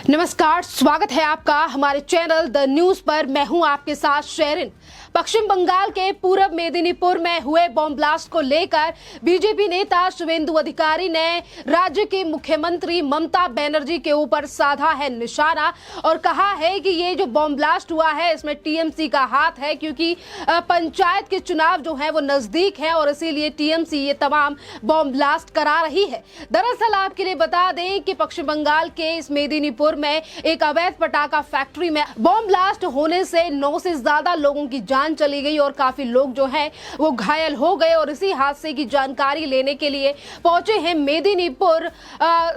नमस्कार, स्वागत है आपका हमारे चैनल द न्यूज पर। मैं हूं आपके साथ शेरिन। पश्चिम बंगाल के पूर्व मेदिनीपुर में हुए बॉम्ब ब्लास्ट को लेकर बीजेपी नेता शुवेंदु अधिकारी ने राज्य के मुख्यमंत्री ममता बनर्जी के ऊपर साधा है निशाना और कहा है कि ये जो बॉम्ब ब्लास्ट हुआ है इसमें टीएमसी का हाथ है, क्योंकि पंचायत के चुनाव जो है वो नजदीक है और इसीलिए टीएमसी ये तमाम बॉम्ब ब्लास्ट करा रही है। दरअसल आपके लिए बता दें कि पश्चिम बंगाल के इस मेदिनीपुर में एक अवैध पटाखा फैक्ट्री में बॉम्ब ब्लास्ट होने से 9 से ज्यादा लोगों की जान चली गई और काफी लोग जो हैं वो घायल हो गए। और इसी हादसे की जानकारी लेने के लिए पहुंचे हैं मेदिनीपुर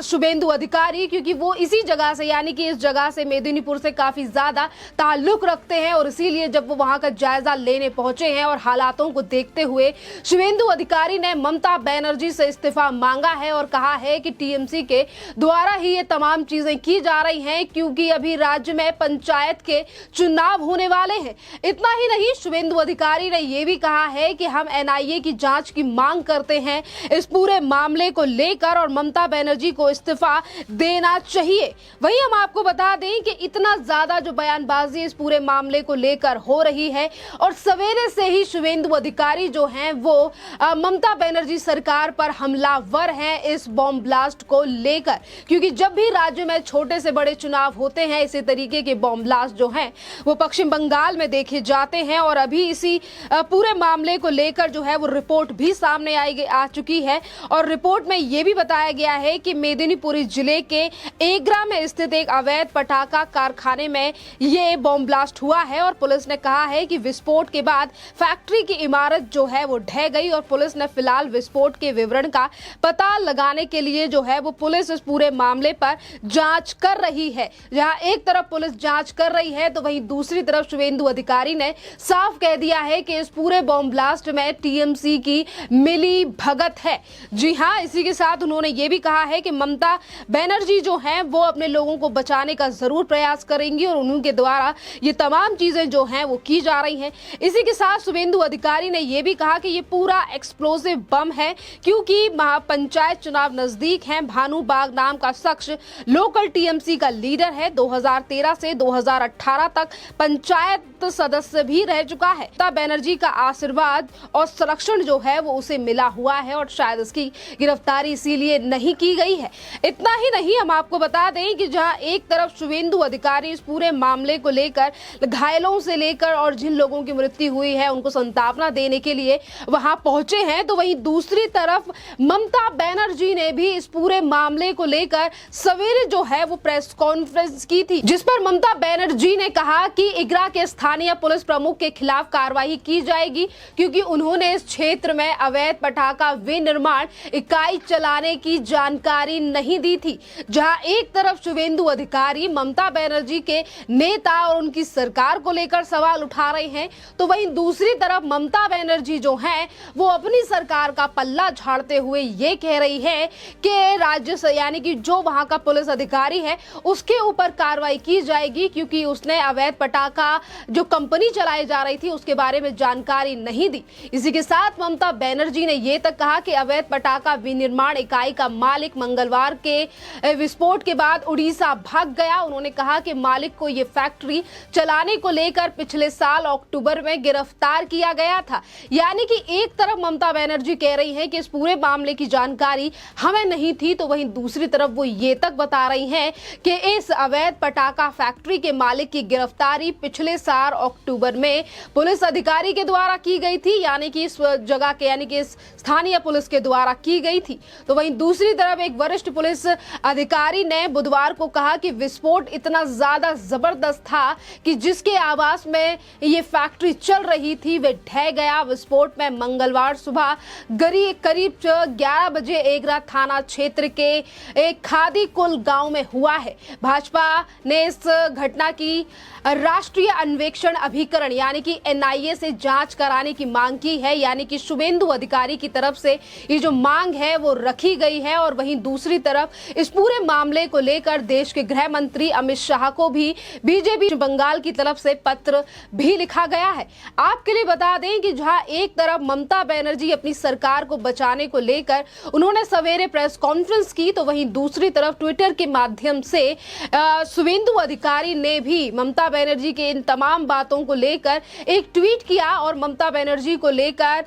शुवेंदु अधिकारी, क्योंकि वो इसी जगह से यानी कि इस जगह से मेदिनीपुर से काफी ज्यादा ताल्लुक रखते हैं और इसीलिए जब वो वहां का जायजा लेने पहुंचे हैं और हालातों को देखते हुए शुवेंदु अधिकारी ने ममता बनर्जी से इस्तीफा मांगा है और कहा है कि टीएमसी के द्वारा ही ये तमाम चीजें की जा रही हैं, क्योंकि अभी राज्य में पंचायत के चुनाव होने वाले हैं। इतना ही नहीं, शुवेंदु अधिकारी ने यह भी कहा है कि हम एनआईए की जांच की मांग करते हैं इस पूरे मामले को लेकर और ममता बनर्जी को इस्तीफा देना चाहिए। वहीं हम आपको बता दें कि इतना ज्यादा जो बयानबाजी इस पूरे मामले को लेकर हो रही है और सवेरे से ही शुवेंदु अधिकारी जो हैं वो ममता बनर्जी सरकार पर हमलावर हैं इस बॉम्ब ब्लास्ट को लेकर, क्योंकि जब भी राज्य में छोटे से बड़े चुनाव होते हैं इसी तरीके के बॉम्ब ब्लास्ट जो हैं वो पश्चिम बंगाल में देखे जाते हैं। और अभी इसी पूरे मामले को लेकर जो है वो रिपोर्ट भी सामने आ चुकी है और रिपोर्ट में ये भी बताया गया है कि मेदिनीपुर जिले के एगरा में स्थित एक अवैध पटाखा कारखाने में ये बॉम्ब ब्लास्ट हुआ है और पुलिस ने कहा है कि विस्फोट के बाद फैक्ट्री की इमारत जो है वो ढह गई और पुलिस ने फिलहाल विस्फोट के विवरण का पता लगाने के लिए जो है वो पुलिस इस पूरे मामले पर जांच कर रही है। जहां एक तरफ पुलिस जांच कर रही है तो वहीं दूसरी तरफ शुवेंदु अधिकारी ने साफ कह दिया है कि इस पूरे बॉम्ब ब्लास्ट में टीएमसी की मिली भगत है। जी हां, इसी के साथ उन्होंने ये भी कहा है कि ममता बनर्जी जो हैं वो अपने लोगों को बचाने का जरूर प्रयास करेंगी और उनके द्वारा ये तमाम चीजें जो हैं वो की जा रही हैं। इसी के साथ शुवेंदु अधिकारी ने यह भी कहा कि ये पूरा एक्सप्लोसिव बम है, क्योंकि महापंचायत चुनाव नजदीक हैं। भानु बाग नाम का शख्स लोकल टीएमसी का लीडर है। 2013 से 2018 तक पंचायत सदस्य भी रह चुका है। ममता बनर्जी का आशीर्वाद और संरक्षण जो है वो उसे मिला हुआ है और शायद इसकी गिरफ्तारी इसीलिए नहीं की गई है। इतना ही नहीं, हम आपको बता दें कि जहां एक तरफ शुवेंदु अधिकारी इस पूरे मामले को लेकर घायलों से लेकर और जिन लोगों की मृत्यु हुई है उनको सांत्वना देने के लिए वहां पहुंचे हैं, तो वहीं दूसरी तरफ ममता बनर्जी ने भी इस पूरे मामले को लेकर सवेरे जो है वो प्रेस कॉन्फ्रेंस की थी, जिस पर ममता बनर्जी ने कहा कि इगरा के स्थानीय पुलिस प्रमुख के खिलाफ कार्रवाई की जाएगी, क्योंकि उन्होंने इस क्षेत्र में अवैध पटाखा विनिर्माण इकाई चलाने की जानकारी नहीं दी थी। जहां एक तरफ शुवेंदु अधिकारी ममता बनर्जी के नेता और उनकी सरकार को लेकर सवाल उठा रहे हैं, तो वहीं दूसरी तरफ ममता बनर्जी जो हैं वो अपनी सरकार का पल्ला झाड़ते हुए ये कह रही है कि राज्य से यानी कि जो वहां का पुलिस अधिकारी है उसके ऊपर कार्रवाई की जाएगी, क्योंकि उसने अवैध पटाखा जो कंपनी चलाई जा रही थी उसके बारे में जानकारी नहीं दी। इसी के साथ ममता बनर्जी ने यह तक कहा कि अवैध पटाखा विनिर्माण इकाई का मालिक मंगलवार के विस्फोट के बाद उड़ीसा भाग गया। उन्होंने कहा कि मालिक को यह फैक्ट्री चलाने को लेकर पिछले साल अक्टूबर में गिरफ्तार किया गया था। यानी कि एक तरफ ममता बनर्जी कह रही है कि इस पूरे मामले की जानकारी हमें नहीं थी, तो वहीं दूसरी तरफ वो ये तक बता रही हैं कि इस अवैध पटाखा फैक्ट्री के मालिक की गिरफ्तारी पिछले साल अक्टूबर में पुलिस अधिकारी के द्वारा की गई थी, यानी कि इस जगह के यानी कि इस स्थानीय पुलिस के द्वारा की गई थी। तो वहीं दूसरी तरफ एक वरिष्ठ पुलिस अधिकारी ने बुधवार को कहा कि विस्फोट इतना ज्यादा जबरदस्त था कि जिसके आवास में ये फैक्ट्री चल रही थी वे ढह गया। विस्फोट में मंगलवार सुबह करीब 11 बजे एगरा थाना क्षेत्र के एक खादी कुल गांव में हुआ है। भाजपा ने इस घटना की राष्ट्रीय अन्वेषण अभिकरण यानी कि एनआईए से जांच कराने की मांग की है, यानी कि शुवेंदु अधिकारी की तरफ से ये जो मांग है वो रखी गई है। और वहीं दूसरी तरफ इस पूरे मामले को लेकर देश के गृह मंत्री अमित शाह को भी बीजेपी बंगाल की तरफ से पत्र भी लिखा गया है। आपके लिए बता दें कि जहां एक तरफ ममता बनर्जी अपनी सरकार को बचाने को लेकर उन्होंने सवेरे प्रेस कॉन्फ्रेंस की, तो वहीं दूसरी तरफ ट्विटर के माध्यम से से शुभेंदु अधिकारी ने भी ममता बनर्जी के इन तमाम बातों को लेकर एक ट्वीट किया और ममता बनर्जी को लेकर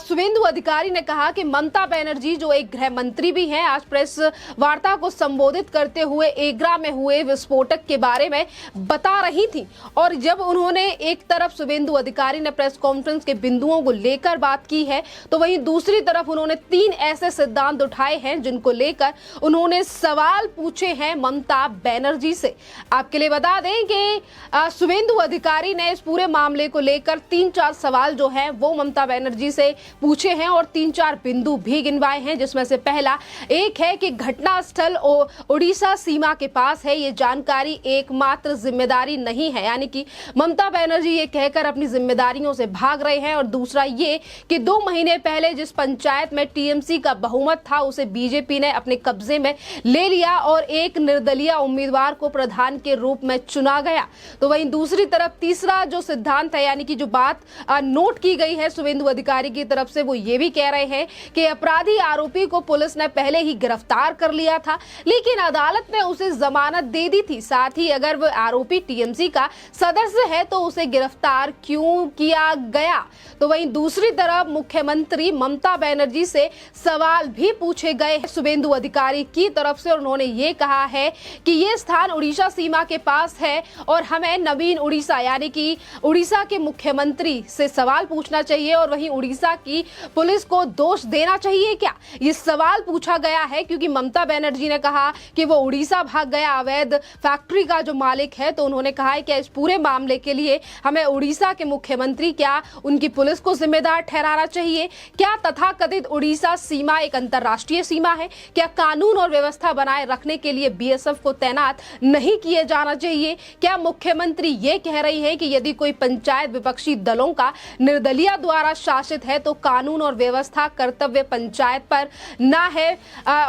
शुभेंदु अधिकारी ने कहा कि ममता बनर्जी जो एक गृह मंत्री भी हैं, आज प्रेस वार्ता को संबोधित करते हुए एग्रा में हुए विस्फोटक के बारे में बता रही थी। और जब उन्होंने एक तरफ शुभेंदु अधिकारी ने प्रेस कॉन्फ्रेंस के बिंदुओं को लेकर बात की है, तो वहीं दूसरी तरफ उन्होंने 3 ऐसे सिद्धांत उठाए हैं जिनको लेकर उन्होंने सवाल पूछे हैं ममता बनर्जी से। आपके लिए बता दें कि शुभेंदु अधिकारी ने इस पूरे मामले को लेकर 3-4 सवाल जो हैं वो ममता बनर्जी से पूछे हैं और 3-4 बिंदु भी गिनवाए हैं, जिसमें से पहला एक है कि घटनास्थल उड़ीसा सीमा के पास है, ये जानकारी एकमात्र जिम्मेदारी नहीं है, यानी कि ममता बनर्जी ये कहकर अपनी जिम्मेदारियों से भाग रहे हैं। और दूसरा ये कि 2 महीने पहले जिस पंचायत में टीएमसी का बहुमत था उसे बीजेपी ने अपने कब्जे में ले लिया और एक निर्दलीय उम्मीदवार को प्रधान के रूप में चुना गया। तो वहीं दूसरी तरफ तीसरा जो सिद्धांत है, यानी कि जो बात नोट की गई है शुभेंदु अधिकारी की तरफ से, वो ये भी कह रहे हैं कि अपराधी आरोपी को पुलिस ने पहले ही गिरफ्तार कर लिया था, लेकिन अदालत ने उसे जमानत दे दी थी। साथ ही अगर वह आरोपी टीएमसी का सदस्य है तो उसे गिरफ्तार क्यों किया गया। तो वहीं दूसरी तरफ मुख्यमंत्री ममता बनर्जी से सवाल भी पूछे गए शुभेंदु अधिकारी की तरफ से। उन्होंने ये कहा है कि ये स्थान उड़ीसा सीमा के पास है और हमें नवीन उड़ीसा यानी कि उड़ीसा के मुख्यमंत्री से सवाल पूछना चाहिए और वहीं उड़ीसा की पुलिस को दोष देना चाहिए क्या, ये सवाल पूछा गया है। क्योंकि ममता बनर्जी ने कहा कि वो उड़ीसा भाग गया अवैध फैक्ट्री का जो मालिक है, तो उन्होंने कहा है कि इस पूरे मामले के लिए हमें उड़ीसा के मुख्यमंत्री क्या उनकी पुलिस को जिम्मेदार ठहराना चाहिए। क्या तथाकथित उड़ीसा सीमा एक अंतर्राष्ट्रीय सीमा है? क्या कानून और व्यवस्था बनाए रखने के लिए बीएसएफ को तैनात नहीं किए जाना चाहिए? क्या मुख्यमंत्री ये कह रही है कि यदि कोई पंचायत विपक्षी दलों का निर्दलीय द्वारा शासित है तो कानून और व्यवस्था कर्तव्य पंचायत पर ना है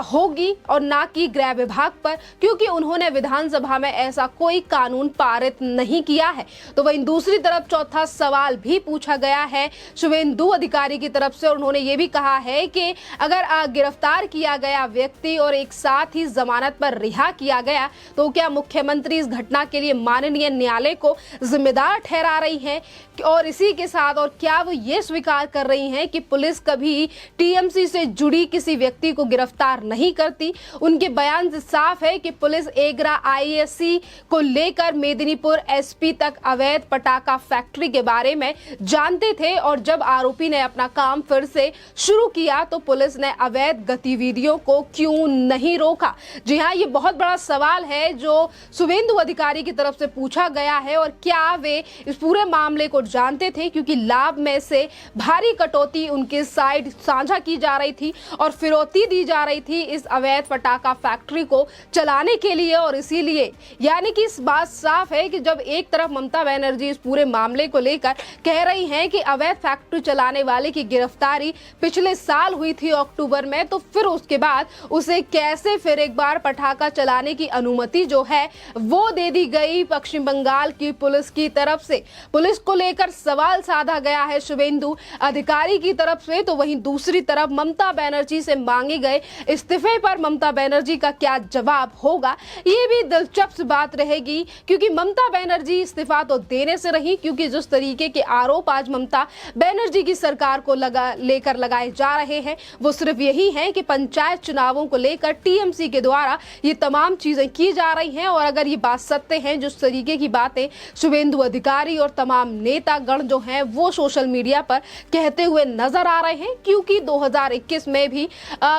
होगी और ना कि गृह विभाग पर, क्योंकि उन्होंने विधानसभा में ऐसा कोई कानून पारित नहीं किया है। तो वहीं दूसरी तरफ चौथा सवाल भी पूछा गया है शुभेंदु अधिकारी की तरफ से। उन्होंने ये भी कहा है कि अगर गिरफ्तार किया गया व्यक्ति और एक साथ ही जमानत पर रिहा किया गया तो क्या मुख्यमंत्री इस घटना के लिए माननीय न्यायालय को जिम्मेदार ठहरा रही है? और इसी के साथ और क्या वो ये स्वीकार कर रही हैं कि पुलिस कभी टीएमसी से जुड़ी किसी व्यक्ति को गिरफ्तार नहीं करती? उनके बयान से साफ है कि पुलिस एग्रा आईएससी को लेकर मेदिनीपुर एसपी तक अवैध पटाखा फैक्ट्री के बारे में जानते थे और जब आरोपी ने अपना काम फिर से शुरू किया तो पुलिस ने अवैध गतिविधियों को क्यों नहीं रोका। जी हाँ, ये बहुत बड़ा सवाल है जो शुभेंदु अधिकारी की तरफ से पूछा गया है। और क्या वे इस पूरे मामले को जानते थे, क्योंकि लाभ में से भारी कटौती उनके साइड साझा की जा रही थी और फिरौती दी जा रही थी इस अवैध पटाखा फैक्ट्री को चलाने के लिए। और इसीलिए यानी कि इस बात साफ है कि जब एक तरफ ममता बनर्जी इस पूरे मामले को लेकर कह रही हैं कि अवैध फैक्ट्री चलाने वाले की गिरफ्तारी पिछले साल हुई थी अक्टूबर में, तो फिर उसके बाद उसे कैसे फिर एक बार पटाखा चलाने की अनुमति जो है वो दे दी गई पश्चिम बंगाल की पुलिस की तरफ से। पुलिस को लेकर सवाल साधा गया है शुभेंदु अधिकारी की तरफ से। तो वहीं दूसरी तरफ ममता बनर्जी से मांगे गए इस्तीफे पर ममता बनर्जी का क्या जवाब होगा, ये भी दिलचस्प बात रहेगी। क्योंकि ममता बनर्जी इस्तीफा तो देने से रही, क्योंकि जिस तरीके के आरोप आज ममता बनर्जी की सरकार को लेकर लगाए जा रहे हैं वो सिर्फ यही है कि पंचायत चुनावों को लेकर टीएमसी के द्वारा ये तमाम चीजें की जा रही हैं। और अगर ये बात सत्य है, जिस तरीके की बातें शुभेंदु अधिकारी और तमाम नेतागण जो हैं वो सोशल मीडिया पर कहते हुए नजर आ रहे हैं, क्योंकि 2021 में भी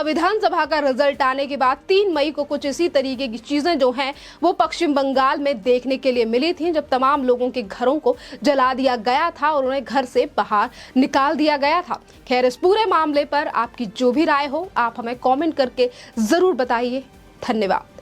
विधानसभा का रिजल्ट आने के बाद 3 मई को कुछ इसी तरीके की चीजें जो हैं वो पश्चिम बंगाल में देखने के लिए मिली थी, जब तमाम लोगों के घरों को जला दिया गया था और उन्हें घर से बाहर निकाल दिया गया था। खैर, इस पूरे मामले पर आपकी जो भी राय हो आप हमें कमेंट करके जरूर बताइए। धन्यवाद।